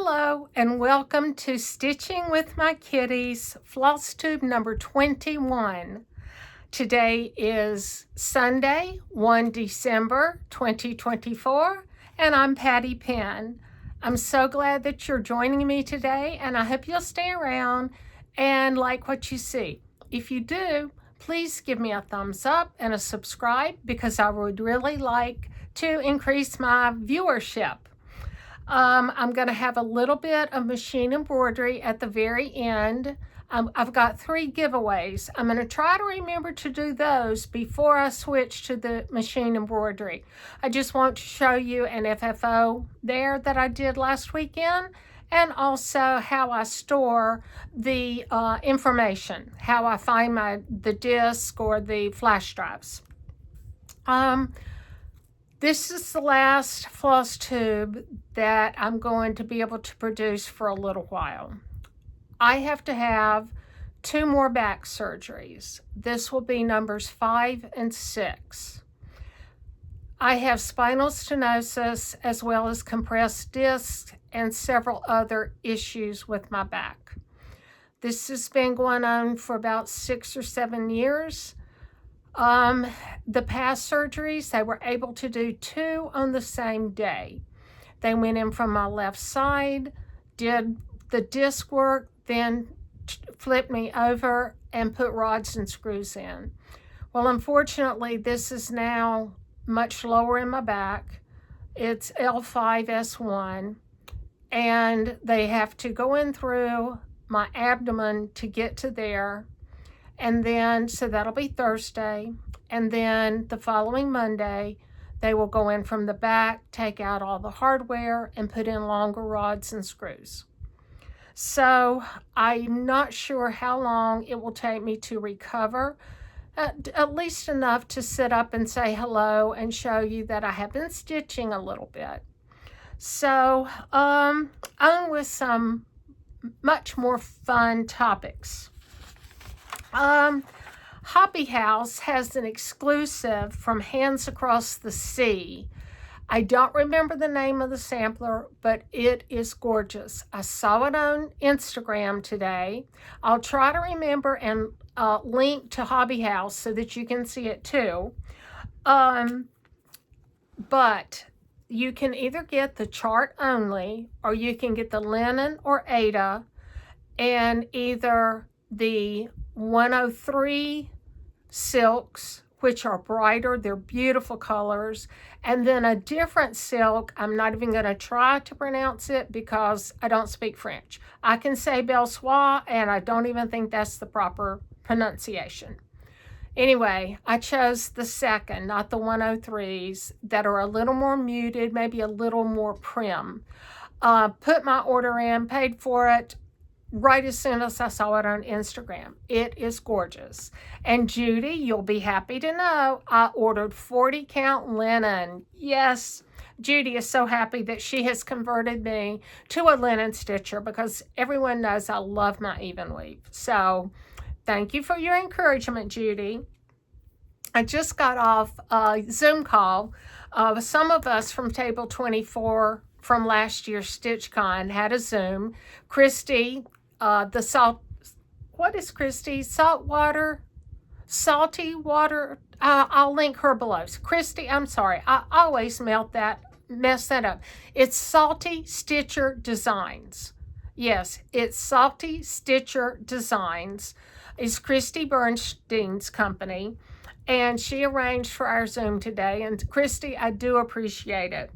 Hello and welcome to Stitching with My Kitties, floss tube number 21. Today is Sunday, 1 December 2024, and I'm Patty Penn. I'm so glad that you're joining me today, and I hope you'll stay around and like what you see. If you do, please give me a thumbs up and a subscribe because I would really like to increase my viewership. I'm going to have a little bit of machine embroidery at the very end. I've got 3 giveaways. I'm going to try to remember to do those before I switch to the machine embroidery. I just want to show you an FFO there that I did last weekend, and also how I store the information, how I find the disc or the flash drives. This is the last floss tube that I'm going to be able to produce for a little while. I have to have 2 more back surgeries. This will be numbers 5 and 6. I have spinal stenosis as well as compressed discs and several other issues with my back. This has been going on for about 6 or 7 years. The past surgeries, they were able to do 2 on the same day. They went in from my left side, did the disc work, then flipped me over and put rods and screws in. Well, unfortunately, this is now much lower in my back. It's L5S1, and they have to go in through my abdomen to get to there. And then, so that'll be Thursday. And then the following Monday, they will go in from the back, take out all the hardware, and put in longer rods and screws. So I'm not sure how long it will take me to recover, at least enough to sit up and say hello and show you that I have been stitching a little bit. So on with some much more fun topics. Hobby House has an exclusive from Hands Across the Sea. I don't remember the name of the sampler, but it is gorgeous. I saw it on Instagram today. I'll try to remember and link to Hobby House so that you can see it too. But you can either get the chart only, or you can get the linen or Aida, and either the 103 silks, which are brighter, they're beautiful colors, and then a different silk. I'm not even going to try to pronounce it because I don't speak French. I can say belle soie, and I don't even think that's the proper pronunciation. Anyway, I chose the second, not the 103s, that are a little more muted, maybe a little more prim. Put my order in, paid for it right as soon as I saw it on Instagram. It is gorgeous. And Judy, you'll be happy to know, I ordered 40 count linen. Yes, Judy is so happy that she has converted me to a linen stitcher because everyone knows I love my even weave. So thank you for your encouragement, Judy. I just got off a Zoom call. Some of us from Table 24 from last year's StitchCon had a Zoom. Christy, what is Christy? Salty water. I'll link her below. Christy, I'm sorry. I always mess that up. It's Salty Stitcher Designs. Yes, it's Salty Stitcher Designs. It's Christy Bernstein's company, and she arranged for our Zoom today. And Christy, I do appreciate it.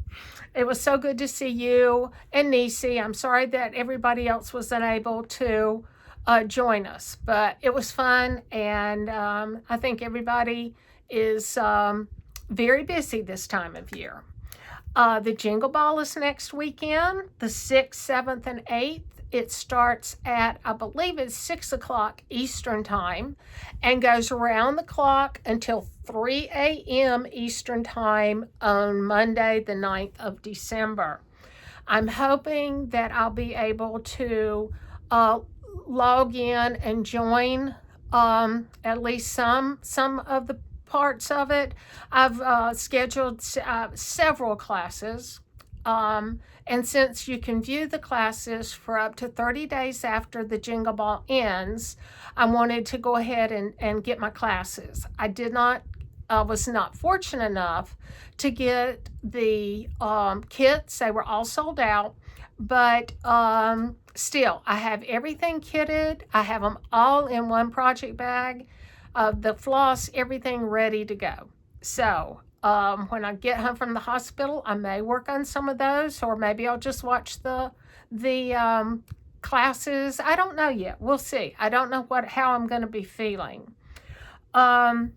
It was so good to see you and Nisi. I'm sorry that everybody else was unable to join us, but it was fun, and I think everybody is very busy this time of year. The Jingle Ball is next weekend, the 6th, 7th, and 8th. It starts at, I believe it's 6 o'clock Eastern time and goes around the clock until 3 a.m. Eastern time on Monday, the 9th of December. I'm hoping that I'll be able to log in and join at least some of the parts of it. I've scheduled several classes. And since you can view the classes for up to 30 days after the Jingle Ball ends, I wanted to go ahead and get my classes. I was not fortunate enough to get the kits. They were all sold out, but still, I have everything kitted. I have them all in one project bag, the floss, everything ready to go. So when I get home from the hospital, I may work on some of those, or maybe I'll just watch the classes. I don't know yet. We'll see. I don't know how I'm going to be feeling. I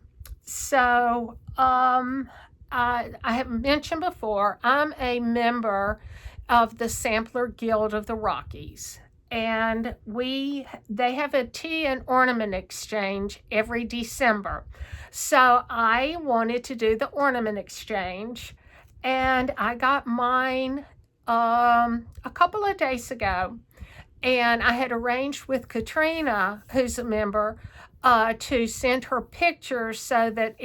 have mentioned before, I'm a member of the Sampler Guild of the Rockies, and they have a tea and ornament exchange every December. So I wanted to do the ornament exchange, and I got mine a couple of days ago, and I had arranged with Katrina, who's a member, to send her pictures so that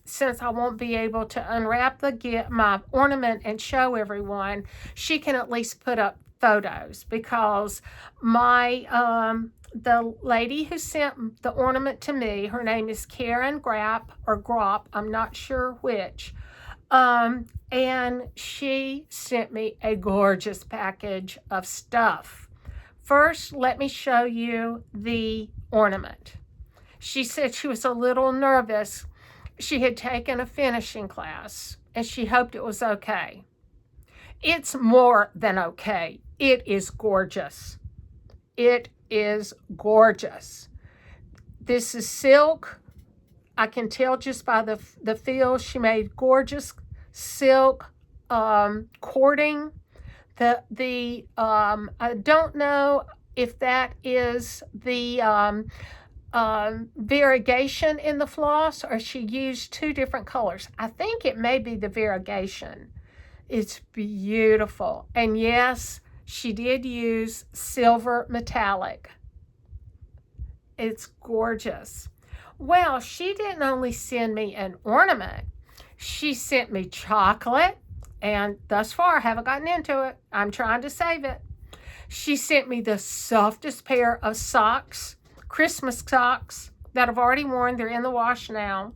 since I won't be able to unwrap my ornament and show everyone, she can at least put up photos, because the lady who sent the ornament to me, her name is Karen Grop, I'm not sure which, and she sent me a gorgeous package of stuff. First, let me show you the ornament. She said she was a little nervous. She had taken a finishing class, and she hoped it was okay. It's more than okay. It is gorgeous. It is gorgeous. This is silk. I can tell just by the feel. She made gorgeous silk cording. I don't know if that is the variegation in the floss, or she used two different colors. I think it may be the variegation. It's beautiful. And yes, she did use silver metallic. It's gorgeous. Well, she didn't only send me an ornament. She sent me chocolate, and thus far I haven't gotten into it. I'm trying to save it. She sent me the softest pair of socks, Christmas socks, that I've already worn. They're in the wash now.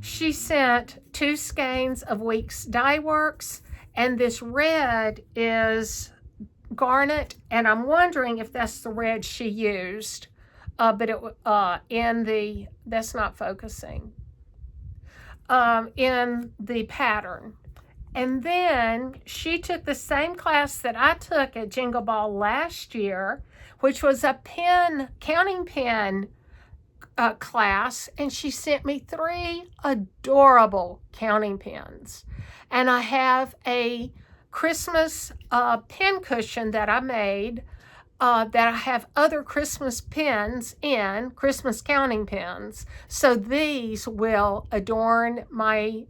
She sent 2 skeins of Weeks Dye Works, and this red is garnet, and I'm wondering if that's the red she used. But that's not focusing. In the pattern. And then she took the same class that I took at Jingle Ball last year, which was a counting pen class, and she sent me 3 adorable counting pens. And I have a Christmas pen cushion that I made that I have other Christmas pens in, Christmas counting pens. So these will adorn my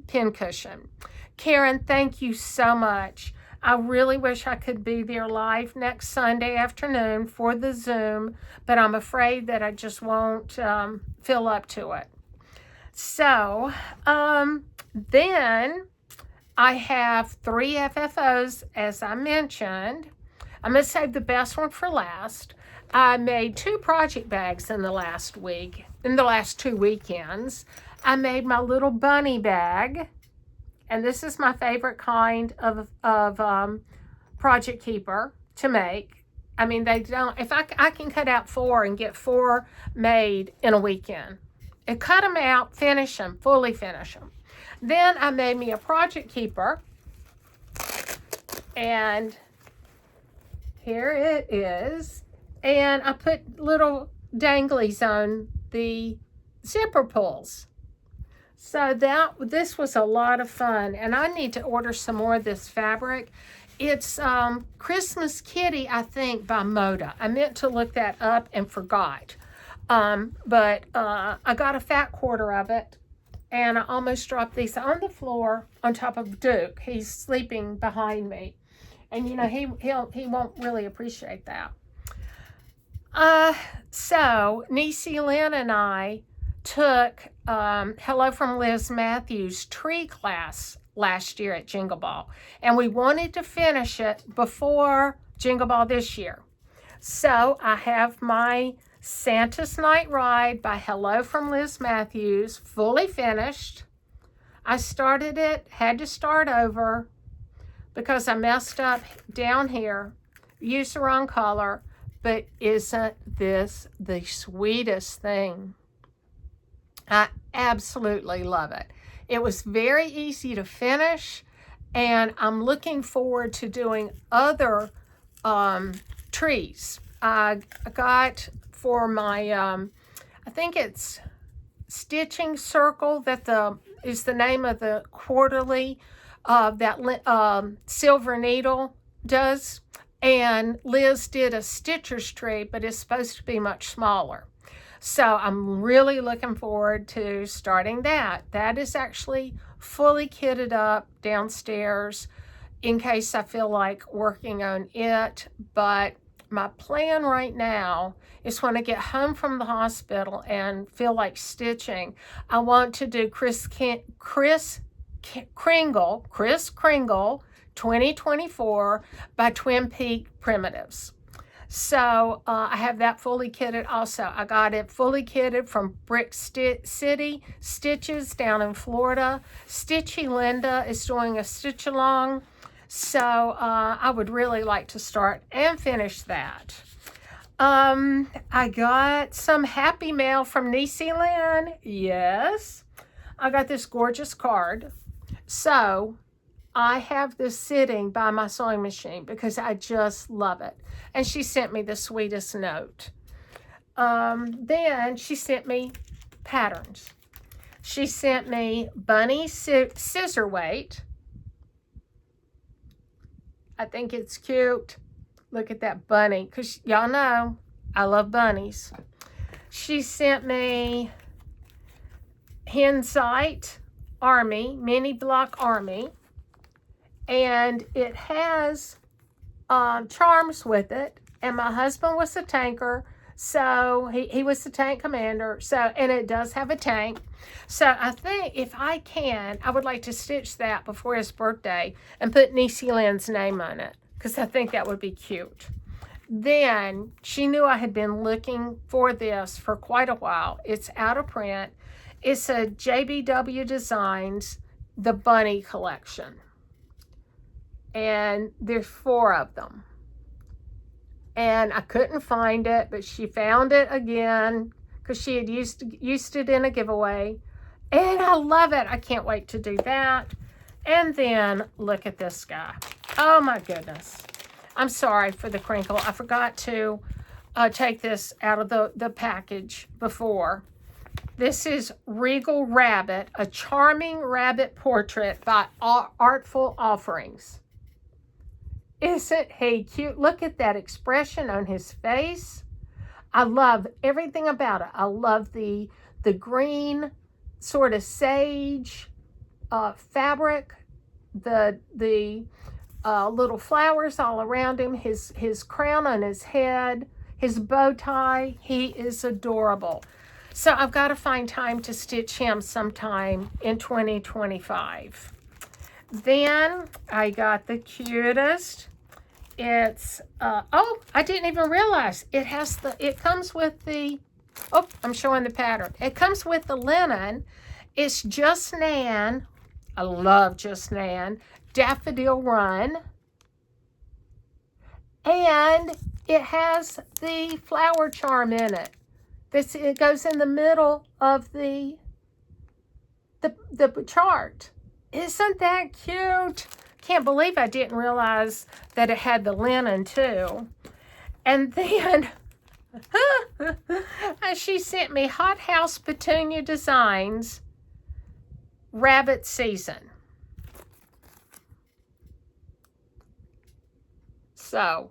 pin cushion. Karen, thank you so much. I really wish I could be there live next Sunday afternoon for the Zoom, but I'm afraid that I just won't fill up to it. So then I have 3 FFOs, as I mentioned. I'm going to save the best one for last. I made 2 project bags in the last 2 weekends. I made my little bunny bag, and this is my favorite kind of project keeper to make. I mean, they don't, if I can cut out 4 and get 4 made in a weekend. And cut them out, finish them, fully finish them. Then I made me a project keeper, and here it is. And I put little danglies on the zipper pulls. So this was a lot of fun, and I need to order some more of this fabric. It's Christmas Kitty, I think, by Moda. I meant to look that up and forgot. But I got a fat quarter of it, and I almost dropped these on the floor on top of Duke. He's sleeping behind me, and you know he won't really appreciate that. So Niecy Lynn and I took Hello from Liz Matthews tree class last year at Jingle Ball. And we wanted to finish it before Jingle Ball this year. So I have my Santa's Night Ride by Hello from Liz Matthews fully finished. I started it, had to start over because I messed up down here, used the wrong color, but isn't this the sweetest thing? I absolutely love it. It was very easy to finish, and I'm looking forward to doing other trees. I got for my, I think it's Stitching Circle, that is the name of the quarterly that Silver Needle does. And Liz did a Stitcher's tree, but it's supposed to be much smaller. So I'm really looking forward to starting that. That is actually fully kitted up downstairs in case I feel like working on it. But my plan right now is when I get home from the hospital and feel like stitching, I want to do Kris Kringle 2024 by Twin Peak Primitives. So I have that fully kitted also. I got it fully kitted from Brick City Stitches down in Florida. Stitchy Linda is doing a stitch along. So I would really like to start and finish that. I got some happy mail from Niecy Lynn. Yes, I got this gorgeous card. So I have this sitting by my sewing machine because I just love it. And she sent me the sweetest note. Then she sent me patterns. She sent me bunny scissor weight. I think it's cute. Look at that bunny, because y'all know I love bunnies. She sent me Hensight Army, mini block Army. And it has charms with it. And my husband was a tanker, so he was the tank commander. So, and it does have a tank. So I think if I can, I would like to stitch that before his birthday and put Niecy Lynn's name on it, because I think that would be cute. Then she knew I had been looking for this for quite a while. It's out of print. It's a JBW Designs, the Bunny Collection. And there's 4 of them. And I couldn't find it, but she found it again because she had used it in a giveaway. And I love it. I can't wait to do that. And then look at this guy. Oh my goodness. I'm sorry for the crinkle. I forgot to take this out of the package before. This is Regal Rabbit, a charming rabbit portrait by Artful Offerings. Isn't he cute? Look at that expression on his face. I love everything about it. I love the green sort of sage fabric, the little flowers all around him, his crown on his head, his bow tie. He is adorable. So I've got to find time to stitch him sometime in 2025. Then I got the cutest. It's, oh, I didn't even realize it comes with the, oh, I'm showing the pattern. It comes with the linen. It's Just Nan. I love Just Nan. Daffodil Run. And it has the flower charm in it. It goes in the middle of the chart. Isn't that cute? Can't believe I didn't realize that it had the linen too. And then she sent me Hot House Petunia Designs Rabbit Season. So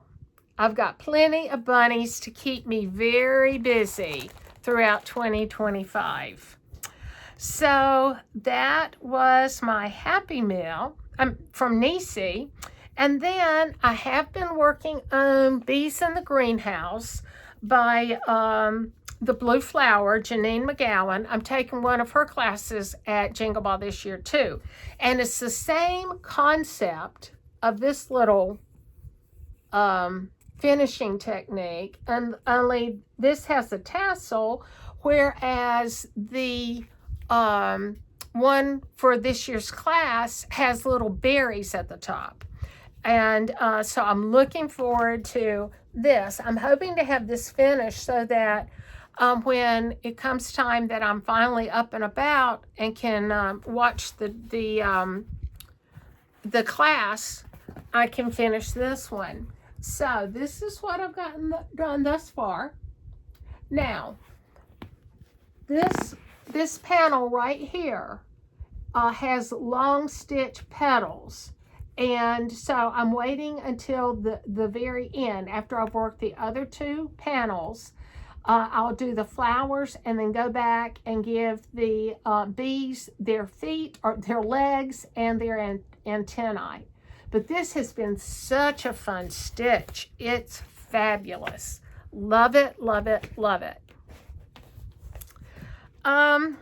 I've got plenty of bunnies to keep me very busy throughout 2025. So that was my Happy Meal from Niecy. And then I have been working on Bees in the Greenhouse by the Blue Flower, Janine McGowan. I'm taking one of her classes at Jingle Ball this year too. And it's the same concept of this little finishing technique, and only this has a tassel, whereas the one for this year's class has little berries at the top. And so I'm looking forward to this. I'm hoping to have this finished so that when it comes time that I'm finally up and about and can watch the class, I can finish this one. So this is what I've gotten done thus far. Now, this panel right here has long stitch petals. And so I'm waiting until the very end. After I've worked the other two panels, I'll do the flowers and then go back and give the bees their feet or their legs and their antennae. But this has been such a fun stitch. It's fabulous. Love it, love it, love it. I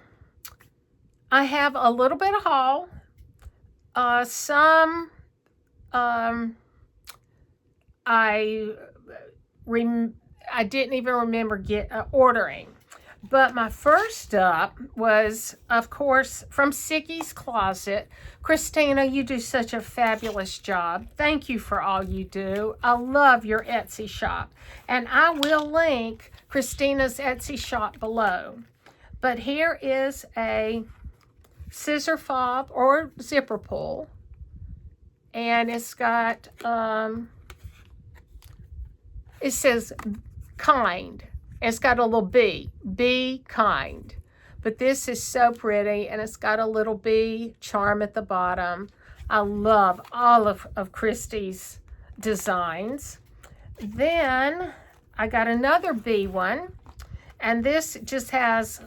have a little bit of haul. I didn't even remember ordering. But my first up was, of course, from Siggy's Closet. Christina, you do such a fabulous job. Thank you for all you do. I love your Etsy shop. And I will link Christina's Etsy shop below. But here is a scissor fob or zipper pull. And it's got, it says kind. It's got a little bee. Be kind. But this is so pretty, and it's got a little bee charm at the bottom. I love all of Christy's designs. Then I got another bee one, and this just has,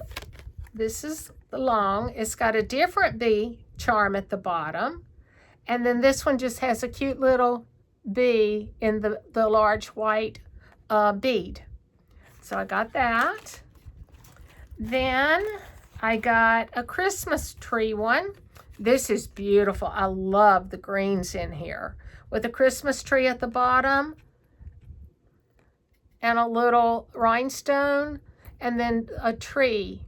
this is long. It's got a different bee charm at the bottom. And then this one just has a cute little bee in the large white bead. So I got that. Then I got a Christmas tree one. This is beautiful. I love the greens in here. With a Christmas tree at the bottom and a little rhinestone and then a tree.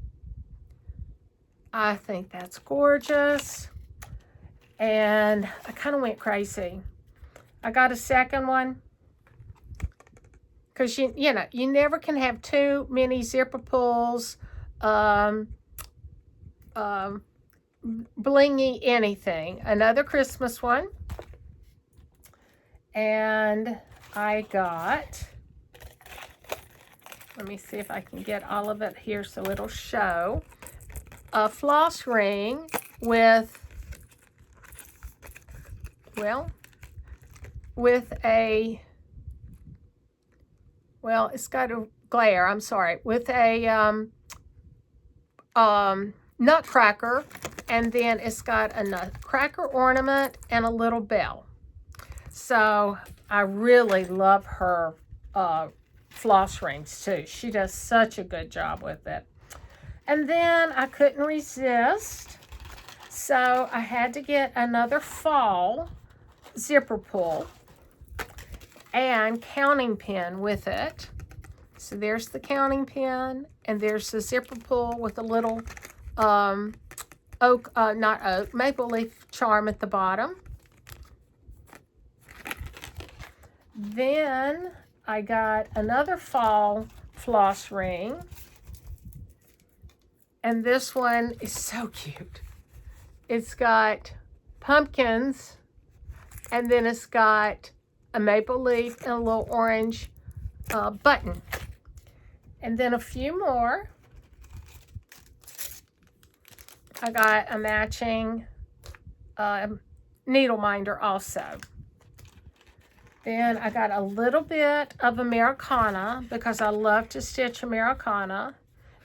I think that's gorgeous. And I kind of went crazy. I got a second one. Because, you know, you never can have too many zipper pulls, blingy anything. Another Christmas one. And I got, let me see if I can get all of it here so it'll show. A floss ring with, well, with a, well, it's got a glare, I'm sorry, with a nutcracker, and then it's got a nutcracker ornament and a little bell. So I really love her floss rings too. She does such a good job with it. And then I couldn't resist, so I had to get another fall zipper pull and counting pin with it. So there's the counting pin, and there's the zipper pull with a little maple leaf charm at the bottom. Then I got another fall floss ring, and this one is so cute. It's got pumpkins, and then it's got a maple leaf and a little orange button. And then a few more. I got a matching needle minder also. Then I got a little bit of Americana because I love to stitch Americana.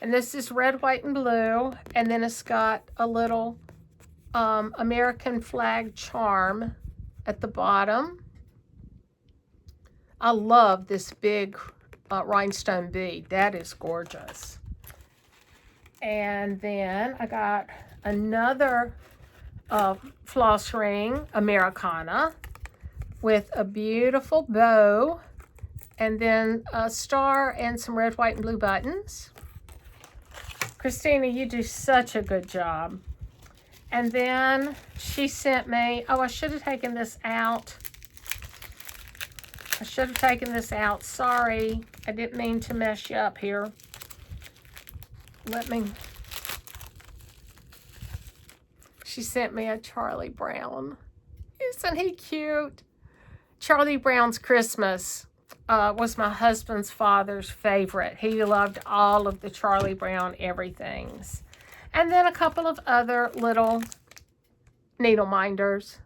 And this is red, white, and blue. And then it's got a little American flag charm at the bottom. I love this big rhinestone bead. That is gorgeous. And then I got another floss ring, Americana, with a beautiful bow, and then a star and some red, white, and blue buttons. Christina, you do such a good job. And then she sent me, oh, I should have taken this out. Sorry, I didn't mean to mess you up here. She sent me a Charlie Brown. Isn't he cute? Charlie Brown's Christmas was my husband's father's favorite. He loved all of the Charlie Brown everythings. And then a couple of other little needle minders.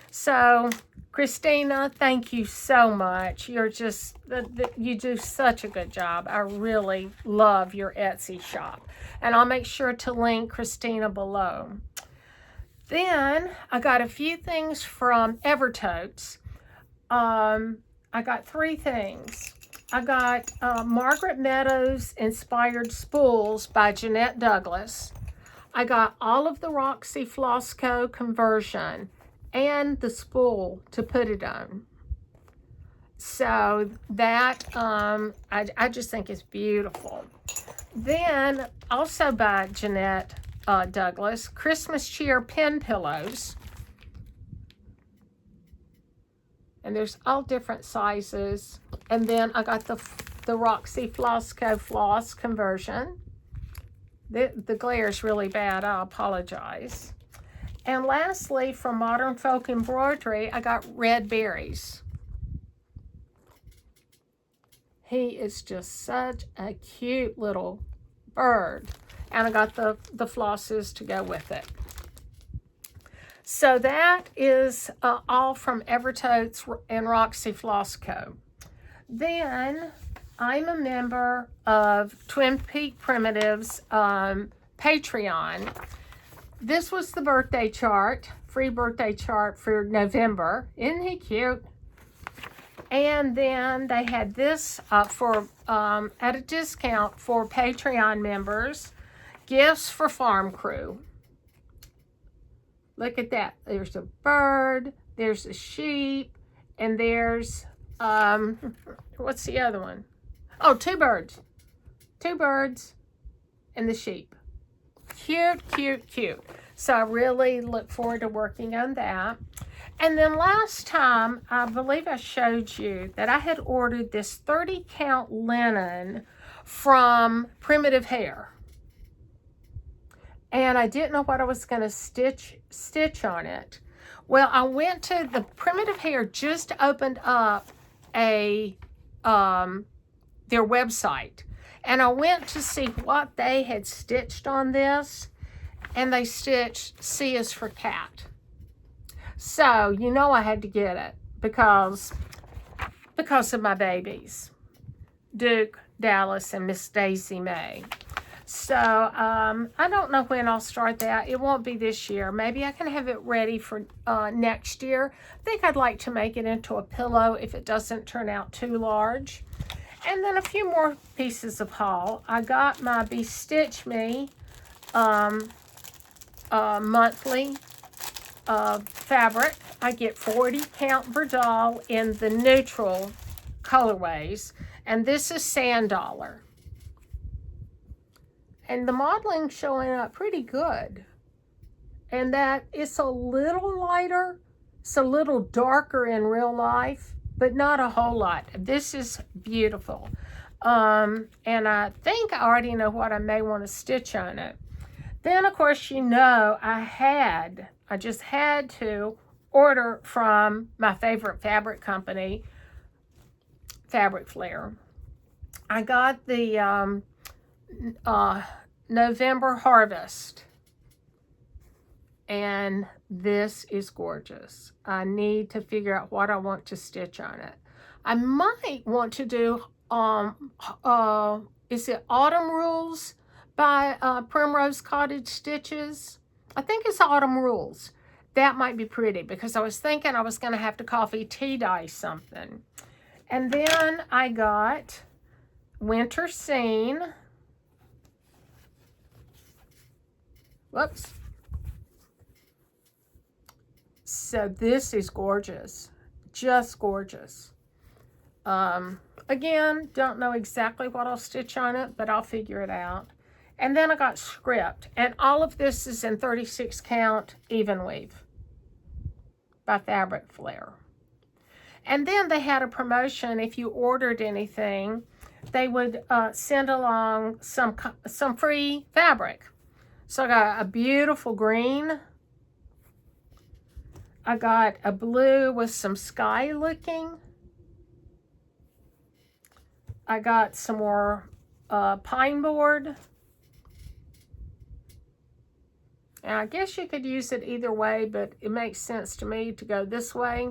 So, Christina, thank you so much. You're just, you do such a good job. I really love your Etsy shop. And I'll make sure to link Christina below. Then, I got a few things from Evertotes. I got 3 things. I got Margaret Meadows Inspired Spools by Jeanette Douglas. I got all of the Roxy Floss Co. conversion and the spool to put it on. So that, I just think is beautiful. Then, also by Jeanette Douglas, Christmas Cheer Pen Pillows. And there's all different sizes. And then I got the Roxy Floss Co. Floss conversion. The glare is really bad. I apologize. And lastly, from Modern Folk Embroidery, I got Red Berries. He is just such a cute little bird. And I got the flosses to go with it. So that is all from Evertotes and Roxy Floss Co. Then I'm a member of Twin Peak Primitives Patreon. This was the birthday chart, free birthday chart for November. Isn't he cute? And then they had this for at a discount for Patreon members, gifts for farm crew. Look at that. There's a bird, there's a sheep, and there's, what's the other one? Oh, 2 birds. 2 birds and the sheep. Cute, cute, cute. So I really look forward to working on that. And then last time, I believe I showed you that I had ordered this 30 count linen from Primitive Hair. And I didn't know what I was going to stitch on it. Well, I went to the Primitive Hair just opened up their website, and I went to see what they had stitched on this, and they stitched C is for cat. So you know I had to get it because of my babies, Duke, Dallas, and Miss Daisy May. So, I don't know when I'll start that. It won't be this year. Maybe I can have it ready for next year. I think I'd like to make it into a pillow if it doesn't turn out too large. And then a few more pieces of haul. I got my Bestitch Me monthly fabric. I get 40 count per doll in the neutral colorways. And this is Sand Dollar. And the modeling's showing up pretty good. And that it's a little lighter. It's a little darker in real life, but not a whole lot. This is beautiful. And I think I already know what I may want to stitch on it. Then, of course, you know, I just had to order from my favorite fabric company, Fabric Flare. I got the November Harvest, and this is gorgeous. I need to figure out what I want to stitch on it. I might want to do is it Autumn Rules by Primrose Cottage Stitches? I think it's Autumn Rules. That might be pretty, because I was thinking I was going to have to coffee tea dye something. And then I got Winter Scene. Whoops. So this is gorgeous. Just gorgeous. Again, don't know exactly what I'll stitch on it, but I'll figure it out. And then I got Script. And all of this is in 36 count even weave by Fabric Flair. And then they had a promotion. If you ordered anything, they would send along some free fabric. So I got a beautiful green. I got a blue with some sky looking. I got some more pine board. And I guess you could use it either way, but it makes sense to me to go this way.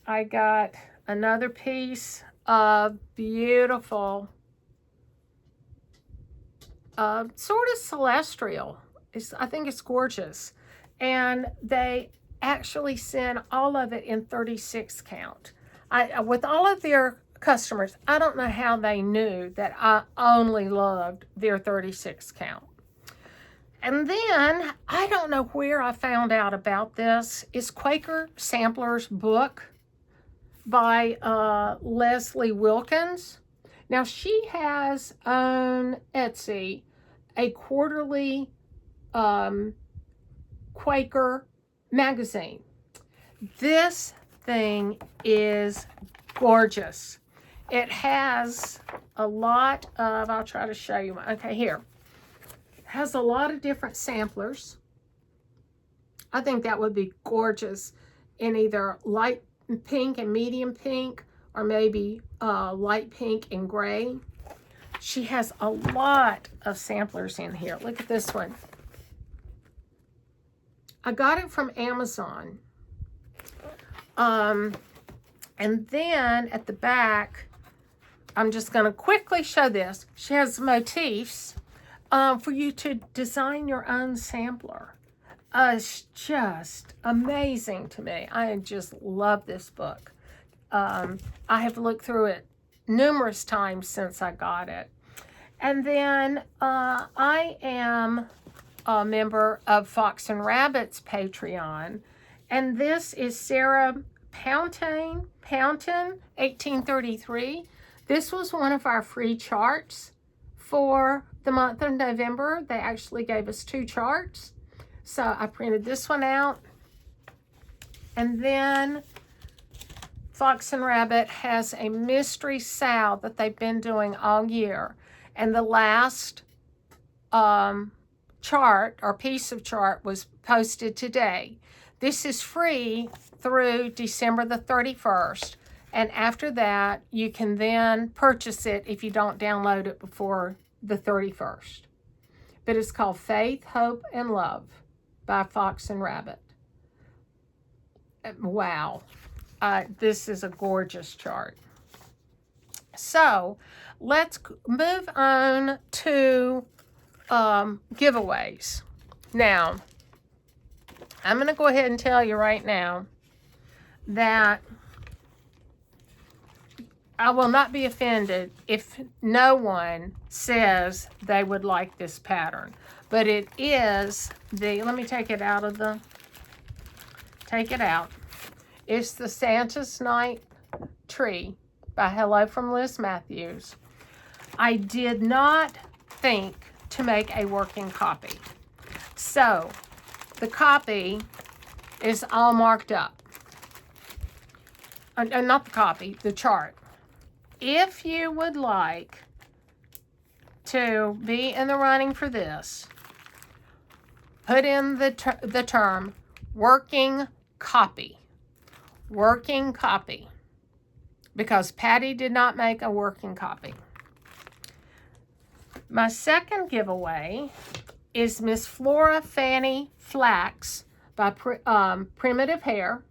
I got another piece of beautiful, sort of celestial. I think it's gorgeous. And they actually send all of it in 36 count. With all of their customers, I don't know how they knew that I only loved their 36 count. And then, I don't know where I found out about this. It's Quaker Sampler's book by Leslie Wilkins. Now, she has on Etsy a quarterly Quaker magazine. This thing is gorgeous. It has a lot of, I'll try to show you. Okay, here. It has a lot of different samplers. I think that would be gorgeous in either light pink and medium pink, or maybe light pink and gray. She has a lot of samplers in here. Look at this one. I got it from Amazon. And then at the back, I'm just going to quickly show this. She has motifs for you to design your own sampler. It's just amazing to me. I just love this book. I have looked through it numerous times since I got it. And then I am a member of Fox and Rabbit's Patreon. And this is Sarah Pountain, 1833. This was one of our free charts for the month of November. They actually gave us 2 charts. So I printed this one out. And then Fox and Rabbit has a mystery sow that they've been doing all year. And the last chart or piece of chart was posted today. This is free through December the 31st. And after that, you can then purchase it if you don't download it before the 31st. But it's called Faith, Hope, and Love by Fox and Rabbit. Wow. This is a gorgeous chart. So let's move on to giveaways. Now, I'm going to go ahead and tell you right now that I will not be offended if no one says they would like this pattern. But it is let me take it out. It's the Santa's Night Tree by Hello from Liz Matthews. I did not think to make a working copy. So, the copy is all marked up. Not the copy, the chart. If you would like to be in the running for this, put in the term working copy. Working copy. Because Patty did not make a working copy. My second giveaway is Miss Flora Fanny Flax by Primitive Hair.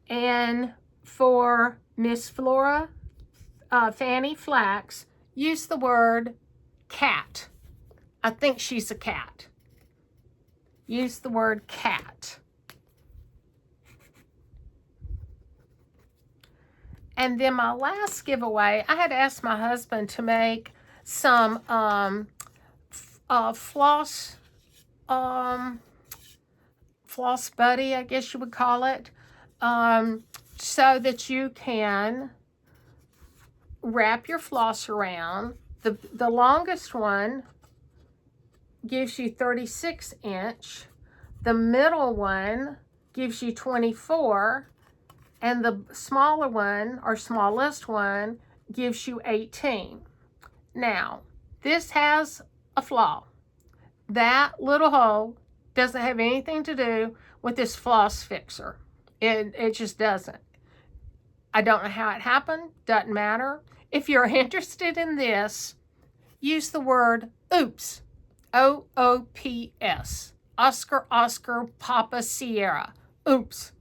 And for Miss Flora Fanny Flax, use the word cat. I think she's a cat. Use the word cat. And then my last giveaway, I had asked my husband to make some floss, floss buddy, I guess you would call it, so that you can wrap your floss around. The longest one gives you 36 inch. The middle one gives you 24. And the smaller one, or smallest one, gives you 18. Now, this has a flaw. That little hole doesn't have anything to do with this floss fixer. It just doesn't. I don't know how it happened. Doesn't matter. If you're interested in this, use the word oops. OOPS. Oscar, Oscar, Papa, Sierra. Oops.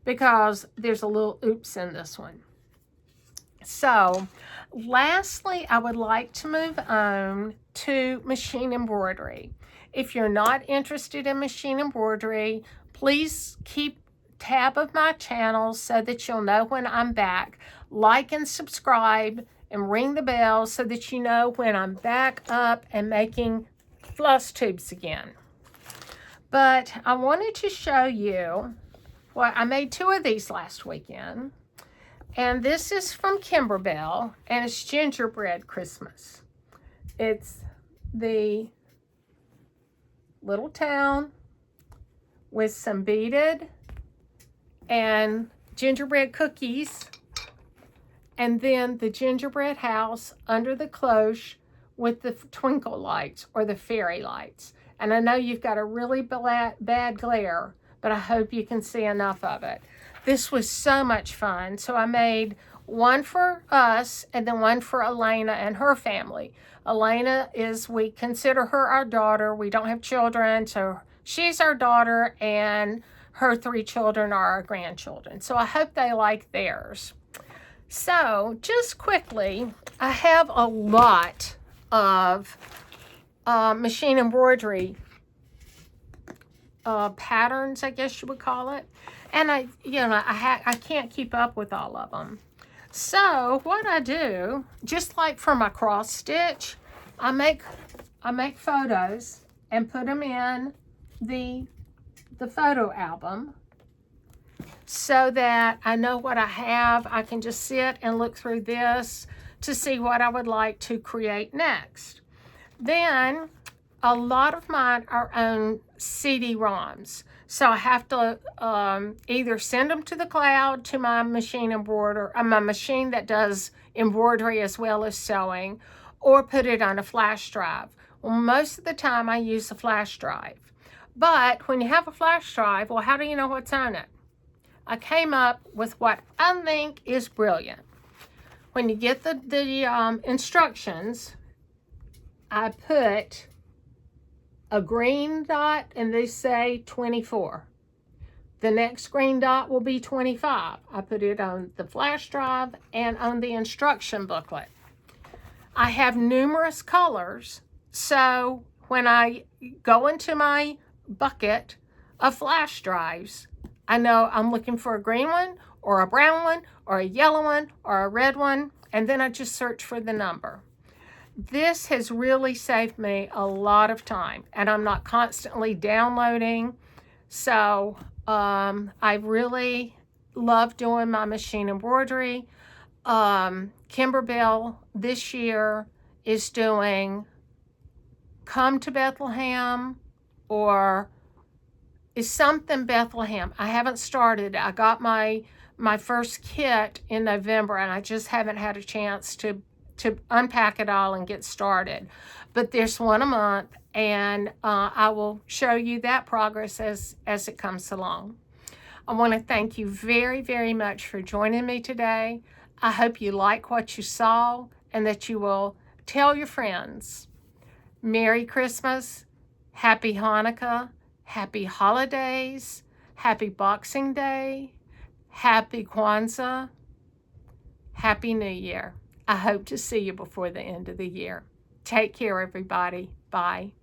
Because there's a little oops in this one. So, lastly, I would like to move on to machine embroidery. If you're not interested in machine embroidery, please keep tab of my channel so that you'll know when I'm back. Like and subscribe and ring the bell so that you know when I'm back up and making floss tubes again. But I wanted to show you, well, I made 2 of these last weekend. And this is from Kimberbell, and it's Gingerbread Christmas. It's the little town with some beaded and gingerbread cookies, and then the gingerbread house under the cloche with the twinkle lights or the fairy lights. And I know you've got a really bad glare, but I hope you can see enough of it. This was so much fun. So I made one for us and then one for Elena and her family. Elena we consider her our daughter. We don't have children, so she's our daughter, and her 3 children are our grandchildren. So I hope they like theirs. So just quickly, I have a lot of machine embroidery patterns, I guess you would call it. And I can't keep up with all of them. So what I do, just like for my cross stitch, I make photos and put them in the photo album so that I know what I have. I can just sit and look through this to see what I would like to create next. Then a lot of mine are on CD-ROMs. So I have to either send them to the cloud to my machine embroider, my machine that does embroidery as well as sewing, or put it on a flash drive. Well, most of the time I use a flash drive. But when you have a flash drive, well, how do you know what's on it? I came up with what I think is brilliant. When you get the instructions, I put a green dot and they say 24. The next green dot will be 25. I put it on the flash drive and on the instruction booklet. I have numerous colors, so when I go into my bucket of flash drives, I know I'm looking for a green one or a brown one or a yellow one or a red one, and then I just search for the number. This has really saved me a lot of time, and I'm not constantly downloading. So I really love doing my machine embroidery. Kimberbell this year is doing Come to Bethlehem, or is something Bethlehem. I haven't started. I got my first kit in November, and I just haven't had a chance to unpack it all and get started. But there's one a month, and I will show you that progress as it comes along. I want to thank you very, very much for joining me today. I hope you like what you saw and that you will tell your friends. Merry Christmas, Happy Hanukkah, Happy Holidays, Happy Boxing Day, Happy Kwanzaa, Happy New Year. I hope to see you before the end of the year. Take care, everybody. Bye.